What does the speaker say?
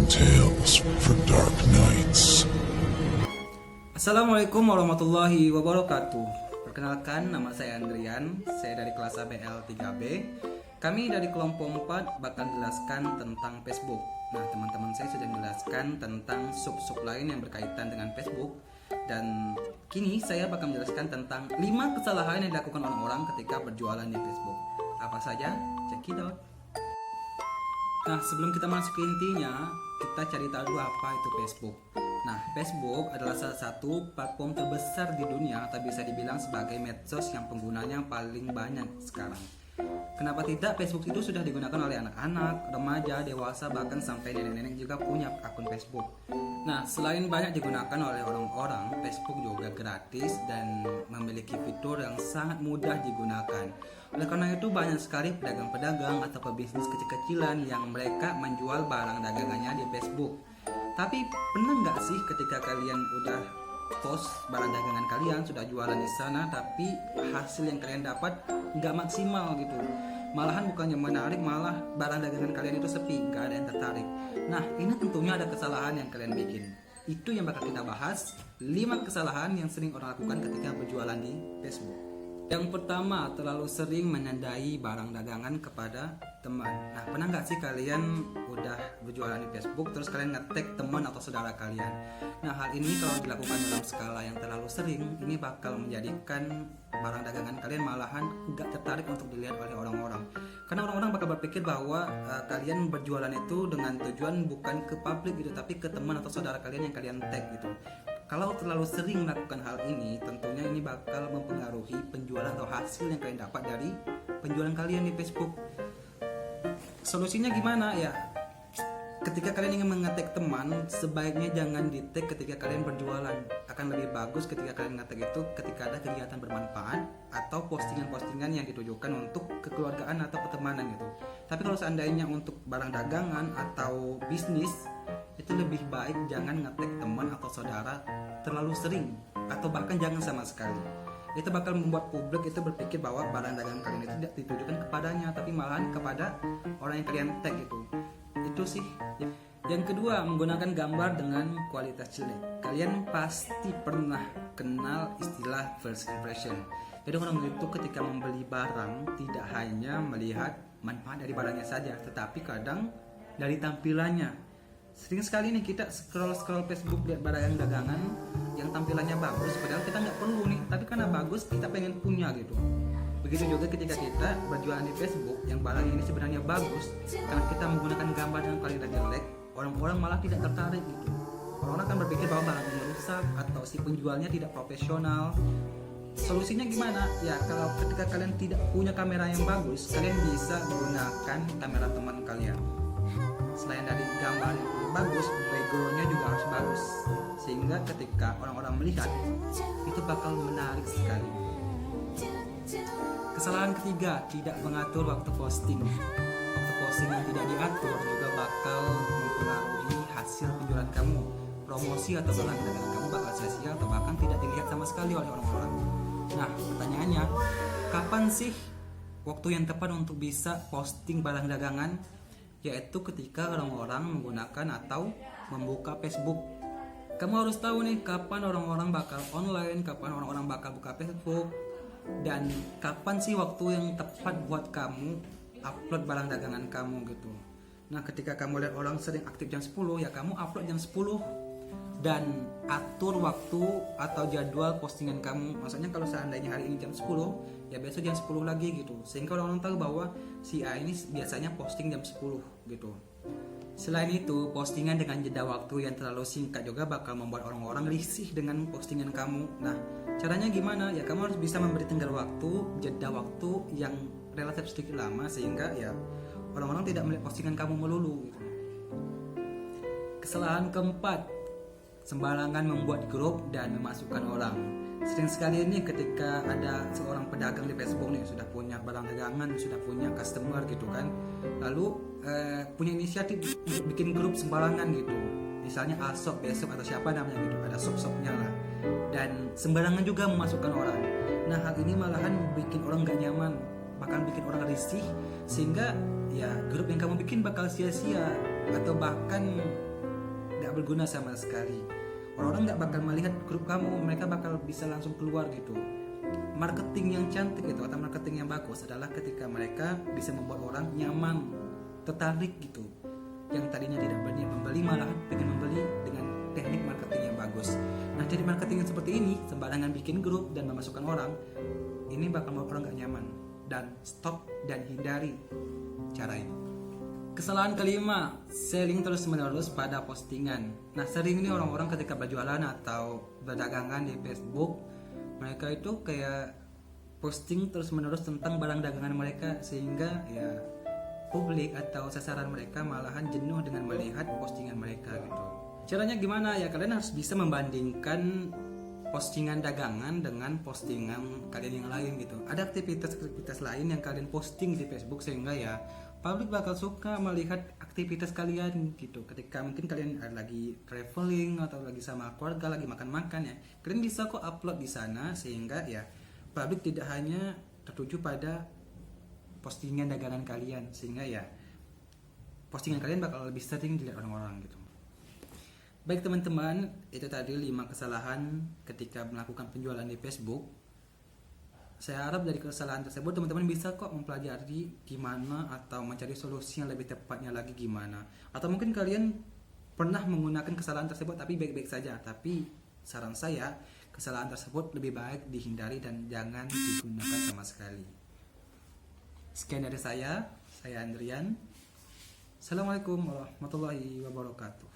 Dark tales for dark nights. Assalamualaikum warahmatullahi wabarakatuh. Perkenalkan, nama saya Andrian. Saya dari kelas ABL 3B. Kami dari kelompok 4 bakal jelaskan tentang Facebook. Nah, teman-teman saya sudah menjelaskan tentang sub-sub lain yang berkaitan dengan Facebook. Dan kini saya bakal menjelaskan tentang 5 kesalahan yang dilakukan orang-orang ketika berjualan di Facebook. Apa saja? Check it out. Nah, sebelum kita masuk ke intinya, kita cari tahu dulu apa itu Facebook. Nah, Facebook adalah salah satu platform terbesar di dunia atau bisa dibilang sebagai medsos yang penggunanya paling banyak sekarang. Kenapa tidak? Facebook itu sudah digunakan oleh anak-anak, remaja, dewasa, bahkan sampai nenek-nenek juga punya akun Facebook. Nah, selain banyak digunakan oleh orang-orang, Facebook juga gratis dan memiliki fitur yang sangat mudah digunakan. Oleh karena itu banyak sekali pedagang-pedagang atau pebisnis kecil-kecilan yang mereka menjual barang dagangannya di Facebook. Tapi pernah nggak sih ketika kalian udah post barang dagangan kalian, sudah jualan di sana, tapi hasil yang kalian dapat nggak maksimal gitu? Malahan bukannya menarik, malah barang dagangan kalian itu sepi, nggak ada yang tertarik. Nah, ini tentunya ada kesalahan yang kalian bikin. Itu yang bakal kita bahas, 5 kesalahan yang sering orang lakukan ketika berjualan di Facebook. Yang pertama, terlalu sering menandai barang dagangan kepada teman. Nah, pernah nggak sih kalian udah berjualan di Facebook terus kalian nge-tag teman atau saudara kalian? Nah, hal ini kalau dilakukan dalam skala yang terlalu sering, ini bakal menjadikan barang dagangan kalian malahan nggak tertarik untuk dilihat oleh orang-orang. Karena orang-orang bakal berpikir bahwa kalian berjualan itu dengan tujuan bukan ke publik gitu, tapi ke teman atau saudara kalian yang kalian tag gitu. Kalau terlalu sering melakukan hal ini, tentunya ini bakal mempengaruhi penjualan atau hasil yang kalian dapat dari penjualan kalian di Facebook. Solusinya gimana ya? Ketika kalian ingin nge-tag teman, sebaiknya jangan di-tag ketika kalian berjualan. Akan lebih bagus ketika kalian nge-tag itu ketika ada kegiatan bermanfaat atau postingan-postingan yang ditujukan untuk kekeluargaan atau pertemanan gitu. Tapi kalau seandainya untuk barang dagangan atau bisnis, itu lebih baik jangan nge-tag teman atau saudara terlalu sering atau bahkan jangan sama sekali. Itu bakal membuat publik itu berpikir bahwa barang dagangan kalian itu tidak ditujukan kepadanya, tapi malahan kepada orang yang kalian tag itu. Itu sih. Yang kedua, menggunakan gambar dengan kualitas jelek. Kalian pasti pernah kenal istilah first impression. Jadi orang itu ketika membeli barang tidak hanya melihat manfaat dari barangnya saja, tetapi kadang dari tampilannya. Sering sekali nih kita scroll Facebook lihat barang dagangan yang tampilannya bagus, padahal kita nggak perlu nih, tapi karena bagus kita pengen punya gitu. Begitu juga ketika kita berjualan di Facebook yang barang ini sebenarnya bagus, karena kita menggunakan gambar dengan kualitas jelek, orang-orang malah tidak tertarik gitu. Orang-orang akan berpikir bahwa barang ini rusak atau si penjualnya tidak profesional. Solusinya gimana? Ya, kalau ketika kalian tidak punya kamera yang bagus, kalian bisa menggunakan kamera teman kalian. Selain dari gambar yang bagus, backgroundnya juga harus bagus, sehingga ketika orang-orang melihat itu bakal menarik sekali. Kesalahan ketiga, tidak mengatur waktu posting. Waktu posting yang tidak diatur juga bakal mempengaruhi hasil penjualan kamu. Promosi atau barang dagangan kamu bakal sia-sia atau bahkan tidak dilihat sama sekali oleh orang-orang. Nah, pertanyaannya, kapan sih waktu yang tepat untuk bisa posting barang dagangan? Yaitu ketika orang-orang menggunakan atau membuka Facebook. Kamu harus tahu nih kapan orang-orang bakal online, kapan orang-orang bakal buka Facebook, dan kapan sih waktu yang tepat buat kamu upload barang dagangan kamu gitu. Nah, ketika kamu lihat orang sering aktif jam 10, ya kamu upload jam 10 dan atur waktu atau jadwal postingan kamu. Maksudnya kalau seandainya hari ini jam 10, ya besok jam 10 lagi gitu, sehingga orang-orang tahu bahwa si A ini biasanya posting jam 10 gitu. Selain itu, postingan dengan jeda waktu yang terlalu singkat juga bakal membuat orang-orang risih dengan postingan kamu. Nah, caranya gimana? Ya kamu harus bisa memberi tenggat waktu, jeda waktu yang relatif sedikit lama, sehingga ya orang-orang tidak melihat postingan kamu melulu gitu. Kesalahan keempat, sembarangan membuat grup dan memasukkan orang. Sering sekali ini ketika ada seorang pedagang di Facebook nih, sudah punya barang dagangan, sudah punya customer gitu kan, lalu punya inisiatif untuk bikin grup sembarangan gitu, misalnya Asop, Besok atau siapa namanya gitu, ada sop-sopnya lah, dan sembarangan juga memasukkan orang. Nah, hal ini malahan bikin orang gak nyaman, bahkan bikin orang risih, sehingga ya grup yang kamu bikin bakal sia-sia atau bahkan berguna sama sekali. Orang-orang nggak bakal melihat grup kamu, mereka bakal bisa langsung keluar gitu. Marketing yang cantik itu atau marketing yang bagus adalah ketika mereka bisa membuat orang nyaman, tertarik gitu. Yang tadinya tidak berniat membeli malah pengen membeli dengan teknik marketing yang bagus. Nah, jadi marketing yang seperti ini sembarangan bikin grup dan memasukkan orang, ini bakal membuat orang gak nyaman. Dan stop dan hindari cara ini. Kesalahan kelima, sharing terus-menerus pada postingan. Nah, sering ini orang-orang ketika berjualan atau berdagangan di Facebook, mereka itu kayak posting terus-menerus tentang barang dagangan mereka, sehingga ya publik atau sasaran mereka malahan jenuh dengan melihat postingan mereka gitu. Caranya gimana ya? Kalian harus bisa membandingkan postingan dagangan dengan postingan kalian yang lain gitu. Ada aktivitas-aktivitas lain yang kalian posting di Facebook sehingga ya publik bakal suka melihat aktivitas kalian gitu. Ketika mungkin kalian lagi traveling atau lagi sama keluarga lagi makan-makan ya, kalian bisa kok upload di sana sehingga ya publik tidak hanya tertuju pada postingan dagangan kalian, sehingga ya postingan kalian bakal lebih sering dilihat orang-orang gitu. Baik teman-teman, itu tadi 5 kesalahan ketika melakukan penjualan di Facebook. Saya harap dari kesalahan tersebut teman-teman bisa kok mempelajari gimana atau mencari solusi yang lebih tepatnya lagi gimana. Atau mungkin kalian pernah menggunakan kesalahan tersebut tapi baik-baik saja. Tapi saran saya, kesalahan tersebut lebih baik dihindari dan jangan digunakan sama sekali. Sekian dari saya Andrian. Assalamualaikum warahmatullahi wabarakatuh.